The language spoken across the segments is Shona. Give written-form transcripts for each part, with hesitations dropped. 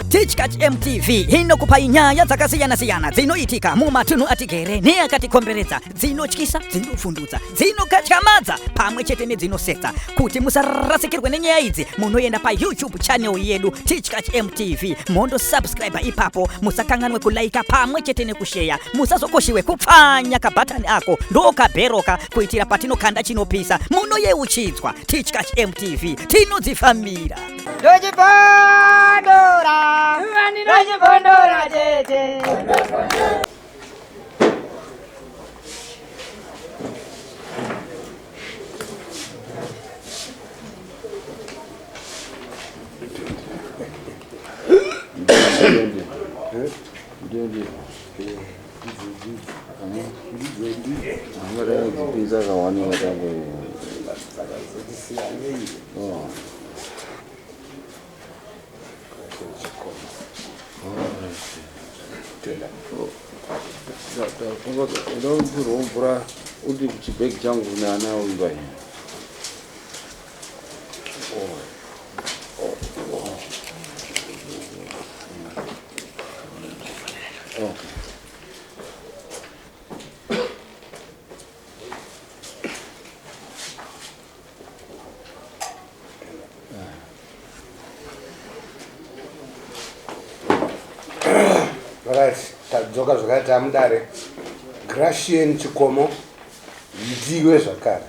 Teachcat MTV inokupa inyaya dzakasiyana-siyana dzinoitika mumatunhu atigere neakatikomberedza, dzinotyisa, dzinofundutsa, dzinokatyamadza pamwe chete nedzinosetsa. Kuti musarasikirwe nenyaya idzi, munoenda pa YouTube channel yedu Teachcat MTV, mondo subscribe ipapo, musakanganwe kulaika pamwe chete nekushare, musazokoshiwe kupfanya kabhatani ako ndokabheroka kuitira patinokanda chinopisa munoyeuchidzwa. Teachcat MTV tinodzifambira. Dojibondora tete. Unombura uri kuchibhegi changu nana uimba here. Tadzoka zvakati amudare Gracian Chikomo ndiwe zvakare.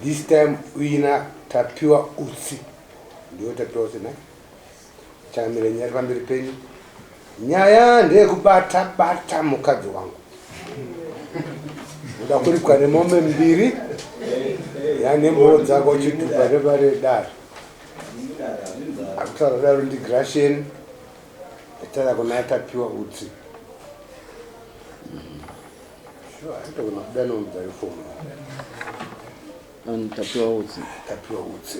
This time uina tapiwa utsi. Ndiyo tapiwa utsi na chamire nyari pamberi penyu. Nyaya ndeyekubata bata mukadzi wangu. Uda kuripwa nemombe mbiri yane mhoro dzako uchitupa nepare dare. Akutaura daro ndi Gracian tara kuna tapiwa utsi. Sure, I don't know. Then on the phone. And tapiwa utsi. Tapiwa utsi.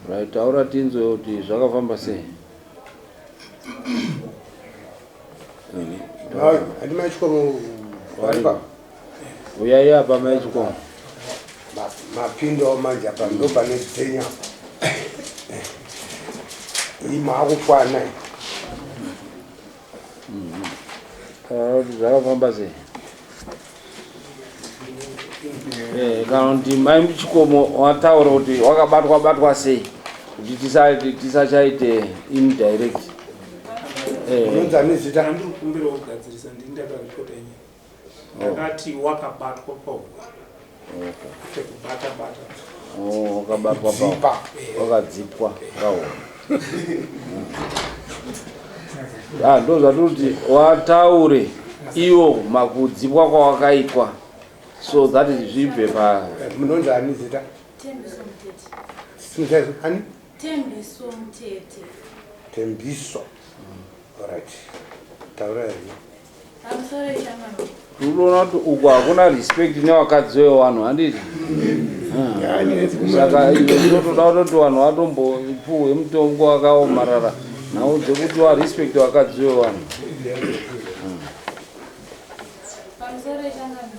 Right, aura tinzo kuti zvakafamba sei? Andi machikomo waripa. Uyai apa machikomo. Mapindo manje apa ndo pane tsenya. Ima akukwana. Zvakafamba sei? Kana kuti mai muchikomo wataura kuti wakabatwa sei kuti tisachaite indirect. Unonza nezita ndikumbira kugadzirisa ndindaga ripota yenyu. Ndakati wakabatwa pauri. Wakabatwa pauri. Wakadzipwa pauri. Ndo zvatuti wataure iwo makudzipwa kwawakaitwa, so that is zvibve pa munonza nezita Tembiso Mtete. Tembiso. Alright. Taura yini. I'm sorry, Shamano. unoona kuti uku hakuna respect nevakadzi vevanhu handiti. Saka izvo zvinotoda kutoti vanhu vatombopuhwe mutongo wakaomarara nhau dzekuti warespect vakadzi vevanhu. Pamusoro Shamano.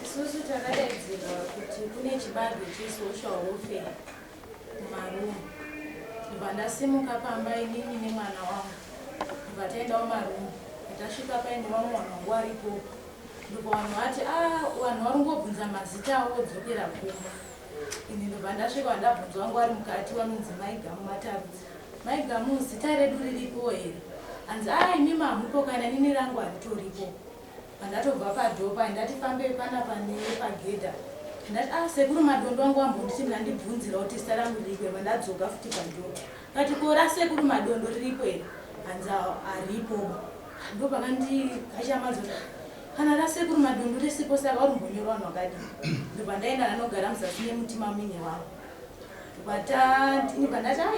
Isusu takadaidzirwa kuti kune chibage chesocial welfare mumarumu. Ndibva ndasimuka pamba inini nemwana wangu. Ndibva taendawo marumu. Tasvika paine vamwe vanhu vangu varipo. Ndipo vanhu vati vanhu vari ngobvunza mazita avo vodzokera kumba. Ini ndobva ndasvika ndabvunza wangu ari mukati vanonzi Maigamu Matarudzi. Maigamu zita redu riripo here? Hanzi imi mamupo kana nini rangu haritoripo. Pandatobva padhopa ndati fambe panapa nepagedha. Ndati sekuru madondo wangu ambonditi ndandibvunzira kuti zita rangu riripo here. Ndadzoka futi padhopa. Ngati kora sekuru madondo riripo here? Hanzi haripo. Ndo pakandi kachamadza kana rasekuru madondo resipo saka varumbonyora vanhu vakadini. Ndobva ndaenda nanogara muzasi nemuti mamine wavo. Ndati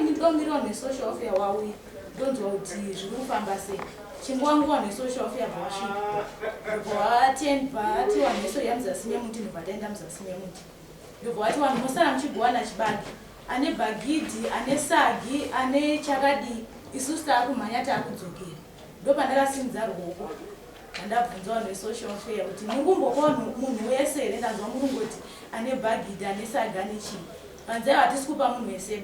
ini ndomiriwa nesocial welfare wauya ndonzwa kuti zviri kufamba sei. Chingwangu wanhu wesocial welfare bvasvika. Ndobva vati wanhu wesoya muzasi nemuti ndobva taenda muzasi nemuti. Ndobva vati vanhu mosara muchigowana chibagi ane bhagidhi ane sagi ane chakadii isusu taakumhanya taakudzokera. Ndo pandakasimudza ruoko ndabvunzwa nesocial fair kuti mungumbokuwa munhu wese here ndanzwa murungoti ane bhagidhi ane saga nechii panzai hatisi kupa munhu wese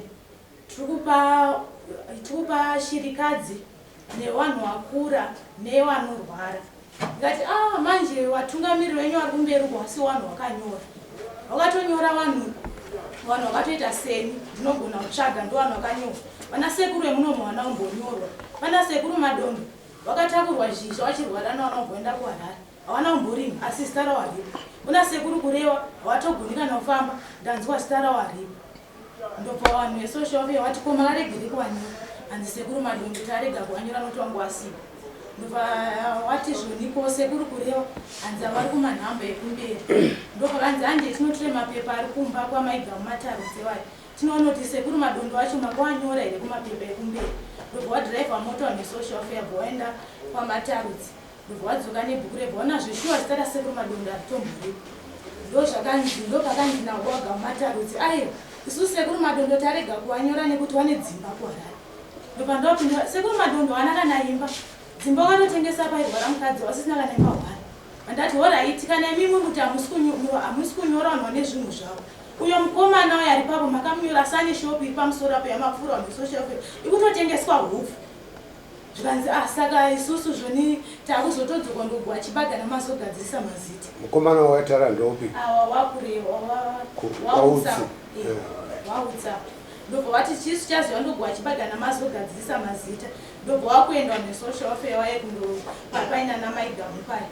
tikupa shirikadzi nevanhu vakura nevanorwara ngati manje watungamiriri wenyu vari kumberi kwasi vanhu vakanyora vakatonyora vanhu vakatoita seni ndinogona kutsvaga ndo vanhu vakanyora vana sekuru vemunomo vana umbonyorwa vana sekuru madondo vakatakurwa zhizha vachirwara navana kumboenda kuharare havana kumborima asi zita ravo haripo una sekuru kureva havatogoni kana kufamba ndanzwa zita ravo haripo ndobva vanhu vesocial fair vati ko makaregere kuwanyora hanzi sekuru madondo tarega kuwanyora noti wangu wasipo ndobva wati zvonipo sekuru kureva hanzi avari kumanhamba ekumberi ndobva vanzi hanje tinotore mapepa ari kumba kwamaiga mumataro dzevai tinoona kuti sekuru madondo acho makawanyora here kumapepa ekumberi ndobva wadhiraivha moto vanhu vesocial fair bvawaenda kwamatarudzi ndobva wadzoka nebhuku rebva waona zveshuwa zita rasekuru madondo haritomboripo ndopakaanzi nawo waga mumatarudzi aiwa isusu sekuru madondo tarega kuwanyora nekuti vane dzimba kuharare ndobva ndopindura sekuru madondo vana kana imba dzimba wakatotengesa pairwara mukadzi wasisina kana imba hwari andati horaiti kana imimi kuti hamusi kunyora vanhu vane zvinhu zvavo uyo mukomana uyo ari papo makamunyora sani shopu iri pamusoro apo yamapfuura vanhu vesocial fair ikutotengeswa hupfu zvikanzi saka isusu zvoni takuzotodzoka ndogwa chibaga namazogadzirisa mazita mukomana waitara ndopi awa wakureva wautsa ndobva wati chisu chaziva ndogwa chibaga namazogadzirisa mazita ndobva wakuenda vanhu vesocial fair waye kundopapaina namaigamu paya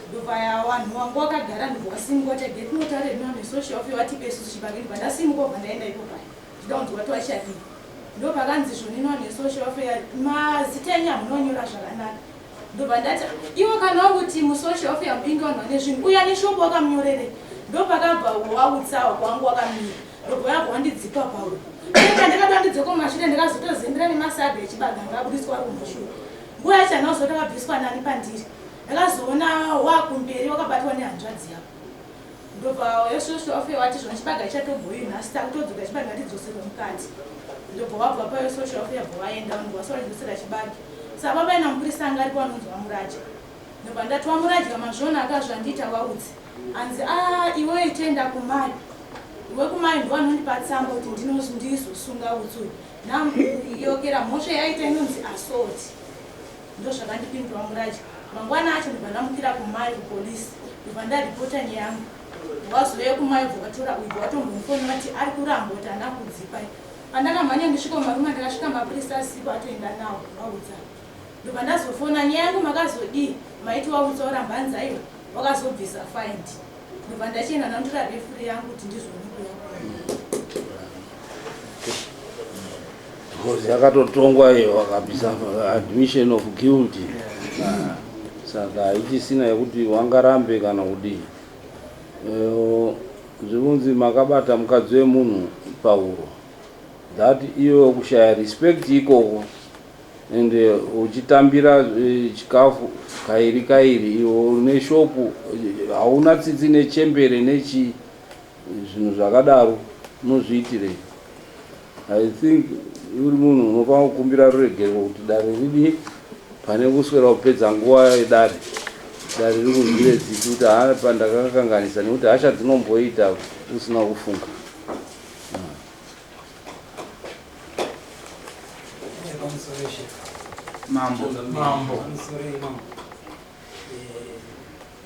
ndobva vanhu wangu wakagara ndobva wasimukotege tinotare vanhu vesocial fair watipe isusu chibaga ndobva ndasimuka bva ndaenda ipo paya ndida kunzi wati wachadii ndopakanzi zvonino vanhu vesocial fair mazita enyu hamunonyora zvakanaka ndobva ndati iwo kana wakuti musocial fair mupingi vanhu vane zvinhu uya neshopu wakamunyorere ndopakabva wautsawa kwangu wakamira ndobva yabva wandidzipa pauro eka ndakada ndidzoko mumashure ndikazotozembera nemasaga echibaga ndakabudiswa ari kumashure nguva yacho andinazoti akabviswa nani pandiri ndakazoona wakumberi wakabatwa nehanzvadzi yavo ndobva vesocial fair wati zvona chibaga chatoboyi nhasi takutodzoka chibaga ndidzoserwe mukati ndobva wabva payo social fair bva waenda ndobvasawadzosera chibaga saka papaina mupurisa anga aripo anonzi wamuraja ndobva ndati wamuraja mazvona akazvandiita waudzi hanzi iwe itoenda kumai iwe kumai ndo vanondipa tsamba kuti ndizosunga utsuyu namyokera mhosva yaita inonzi assault ndo zvakandipindura wamuraja mangwana acho ndobva ndamukira kumai kupolisi ndobva ndaripota nyaya yangu wazoye kumai bvawatora uyu bvawatombomufonera kuti ari kuramba kuti hana kudzipai pandakamhanya ndisvika mumaruma ndakasvika mapurisa asipo atoenda nawo vaudza ndobva ndazofona nyaya yangu makazodii maiti waudza uramba hanzi aiwa wakazobvisa faindi ndobva ndachienda ndandotora refuri yangu kuti ndizonikuya yakatotongwa iyo wakabvisa admission of guilt saka haichisina yekuti wangarambe kana kudii zvikunzi makabata mukadzi wemunhu pauro that iyo kushaya respect ikoko ende uchitambira chikafu kairi kairi iwo neshopu hauna tsitsi nechembere nechi zvinhu zvakadaro unozviitirei I think uri munhu unofanira kukumbira ruregerwa kuti dare ridi pane kuswera kupedza nguva yedare riri kunzwire tsitsi kuti hapa ndakakanganisa nekuti hasha dzinomboita usina kufunga Mambo.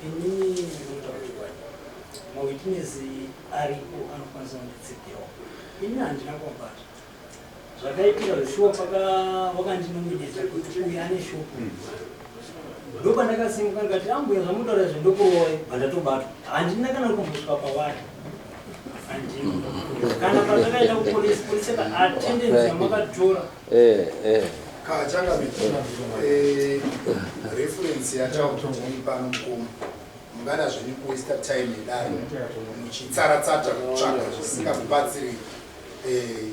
Ini mawitnesi aripo anokwanisa kunditsigirawo. Ini handina kumbata. Zvakaitika zvishuwa wakandinongedza kuti uyu ane shopu. Ndopa ndakasimuka ngati ambuya zvamutaura zvendokurowayo pandatobatwa. Handina kana kumbosvika pavari. Kana patakaenda kupolisi, polisi attendance yamakatora. Kachanga reference yatautongoni pano mukoma mungada zviri kuwaste time yedare muchitsaratsata kutsvaga zvisingakubatsiri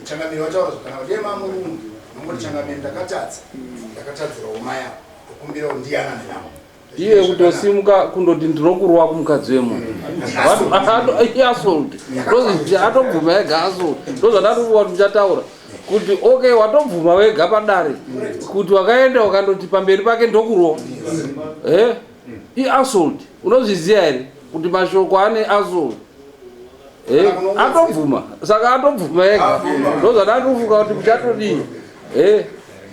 changamiri wataura zvakanaka dema murungu nongoti changamiri ndakatadzirawo maya okumbirawo ndiyana nenamo iye kutosimuka kundoti ndinokurwa kumukadzi wemunhu assault atobvuma ega assault ndozvatatokuva kuti muchataura kuti okay watobvuma wega padare kuti wakaenda wakandoti pamberi pake ndokurwa iassault unozviziva here kuti mashoko ane assault atobvuma saka atobvuma ega ndozvada atofuka kuti muchatodii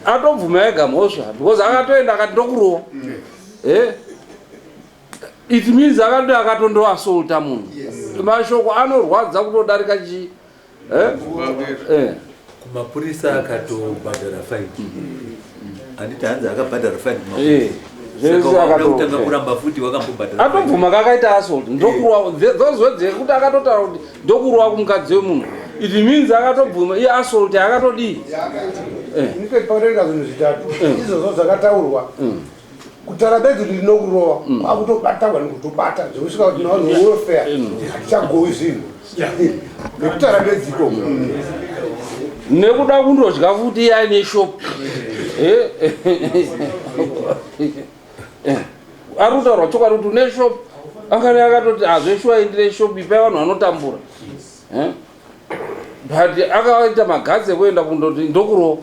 atobvuma ega mhosva because akatoenda akati ndokurowa it means akatondoassaulta munhu mashoko anorwadza kutodarika chii kumapurisa akatobhadhara faini handiti hanzi akabhadhara faini kutanga kuramba futi wakambobhadhara atobvuma kakaita assault ndokurwa those kuti akatotaura kuti ndokurwa kumukadzi wemunhu it means akatobvuma iye assault akatodii nikepakutoita zvinhu zvitatu izvozvo zvakataurwa kutara bedzi kuti ndinokurowa akutobatagwa nekutobata zvokusvika kuti naonoofea hatichagowi zvinhu nekutara bedzi ikoko nekuda kundodya futi iye aine shopu ari kutaurwa chokwadi kuti une shopu angani akatoti hazveshuwa indire shopu ipai vanhu vanotambura but akaita magadzi ekuenda kundoti ndokurowa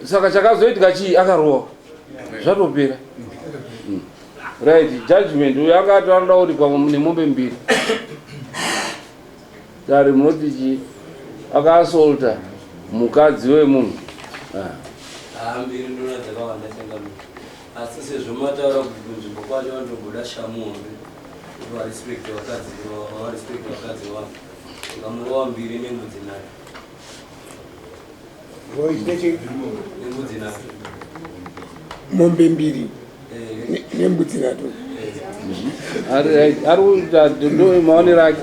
saka chakazoitika chii akarowa zvatopera right judgment uyo akati anoda kuripwa nemombe 2 tari munoti chii akaassaulta mukadzi wemunhu mbiri ndona dzakawanda changamira asi sezvo mataura kuti kunzvimbo kwacho vantomboda shamombe kuti varespecte vakadzi vavo ngamurowa 2 nembudzi 8 mombe 2 nembudzi 3 ari kuita ndo maonero ake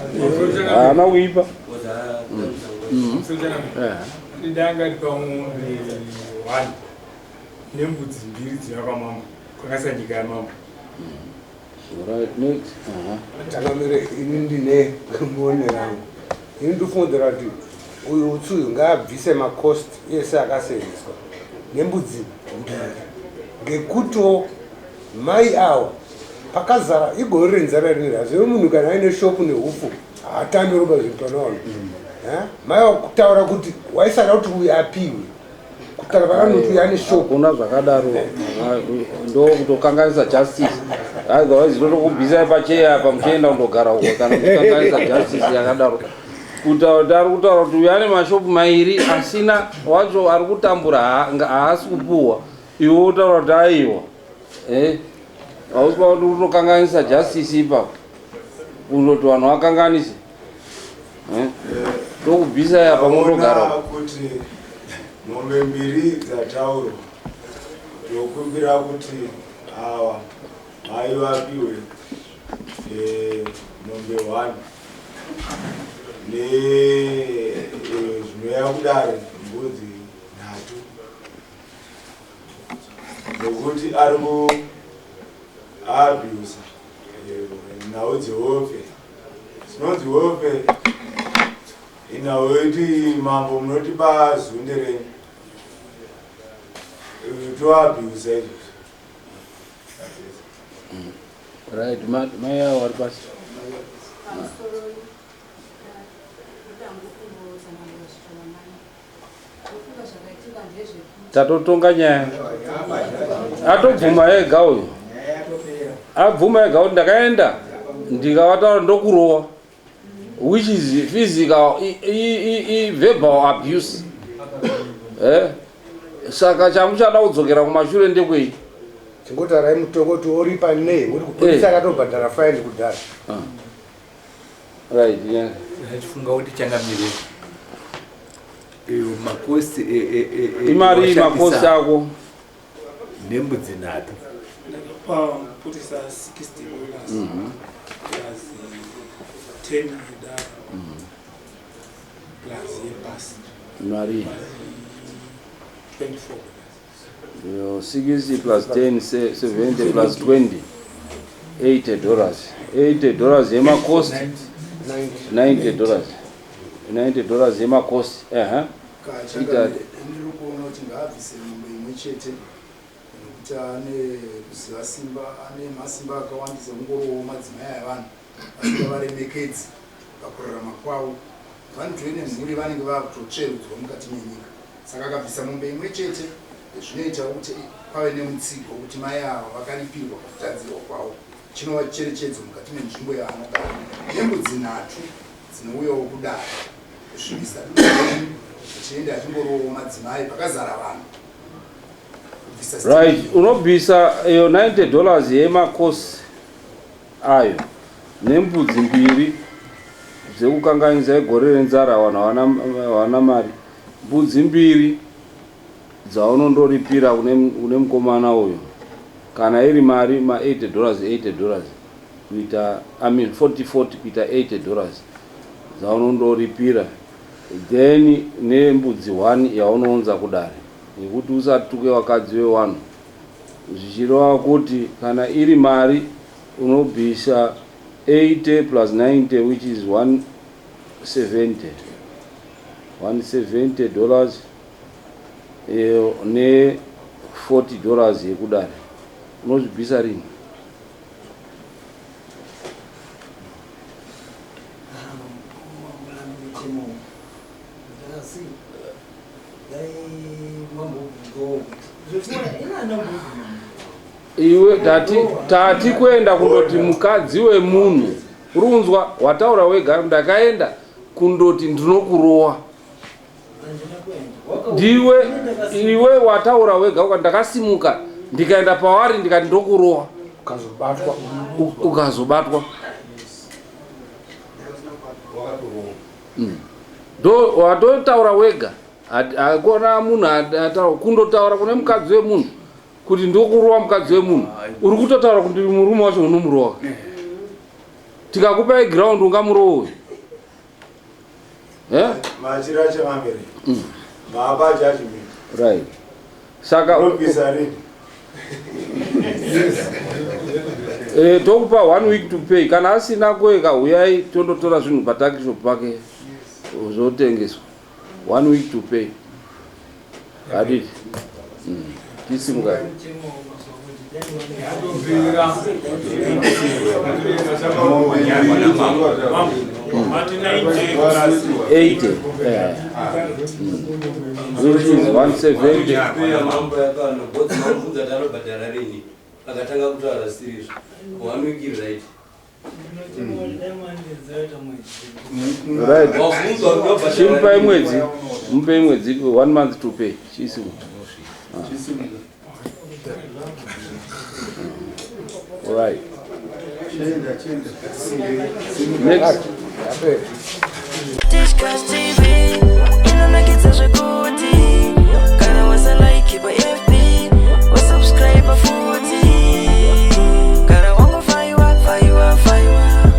haana kuipa ndanga ndipaumwe 1 nembudzi 2 dzinakwamama kwakasanyika yamama takamire ini ndine muonerangu ini ndifungira kuti uyu utsuyu ngaabvise macost ese akasenzeswa nembudzi 2 ngekutiwo mai awa pakazara igore renzara rineri hazvive munhu kana aine shopu nehufu haatambi roba zvipanono mai awa kutaura kuti waisada kuti uyu apiwe kutara vakanoti uyu ane shopu kuna zvakadaro ndo kutokanganisa justice otherwise totokubvisai pacheya apa muchienda kundogara uko kana kutokanganisa justice yakadaro kutaura ari kutaura kuti uyu ane mashopu 2 asina wacho ari kutambura haasi kupuhwa iwe utaura kuti aiwa hausipa kuti utokanganisa justice ipapo kundoti vanhu vakanganise tokubvisai apa mundogara kuti mombe 2 dzataurwa ndokumbira kuti awa mai vapiwe mombe 1 nezvinoya kudare mbudzi 3 nokuti ari kuabhusa nhau dzehofe dzinonzi hofe inaoti mambo munotipa zunde renyu toabhusa izvozvo right mai avo vari pasi tatotonga nyaya atobvuma ega uyu abvuma ega kuti ndakaenda ndikavataura ndokurowa which is physical verbal abuse saka changu chada kudzokera kumashure ndekwei chingotarai mutongo kuti oripa nei kuti kupurisa akatobhadhara faini kudhara right achifunga kuti changamire makosti imari makosti ako nembudzi 3 purisa 60 dollars plus 10 yedara plus yebhasi mari 24 60 plus 10 70 plus 20 $80 yemakosti $90 yemakosti ndiri kuona kuti ngaabvise mombe imwe chete nekuti ane kuziva simba ane masimba akawandisa ungorowo madzimai avanhu vanenge varemekedzi pakurarama kwavo vanhu toine mhuri vanenge vakutotsverudzwa mukati menyika saka akabvisa mombe imwe chete zvinoita kuti pave nemutsigo wekuti mai ava vakaripirwa pakutadzirwa kwavo chinova chicherechedzo mukati menzvimbo yavanogara. Nembudzi 3 dzinouyawo kudara kusvibisa achienda achimborovawo madzimai pakazara vanhu. Right, unobvisa iyo $90 yemakosi ayo nembudzi 2 dzekukanganisa igore renzara vanhu hawana mari. Mbudzi 2 dzaunondoripira kune mukomana uyu kana iri mari $80 kuita $40 kuita $80 dzaunondoripira. Then nembudzi 1 yaunounza kudare nekuti usatuke vakadzi ve1 zvichireva kuti kana iri mari unobvisa 80 plus 90 which is $170 ne $40 yekudare unozvibvisa rini? Iwe tati kuenda kundoti mukadzi wemunhu urunzwa wataura wega ndakaenda kundoti ndinokurowa iwe wataura wega uka ndakasimuka ndikaenda pavari ndikati ndokurowa ukazobatwa ndo watotaura wega akona munhu kundotaura kune mukadzi wemunhu kuti ndokurowa mukadzi wemunhu uri kutotaura kuti murume wacho unomurowa. Tikakupa ground ungamurowe machiracho mambere baba judgment right saka tokupa 1 week to pay kana asina kuweka uyai tondotora zvinhu patakishop pake uzotengeswa 1 week to pay aditi tisimuka chimpai mwedzi mupei mwedzi 1 month to pay chisimu. All right. Next. Discuss TV, inonakidza zvekuti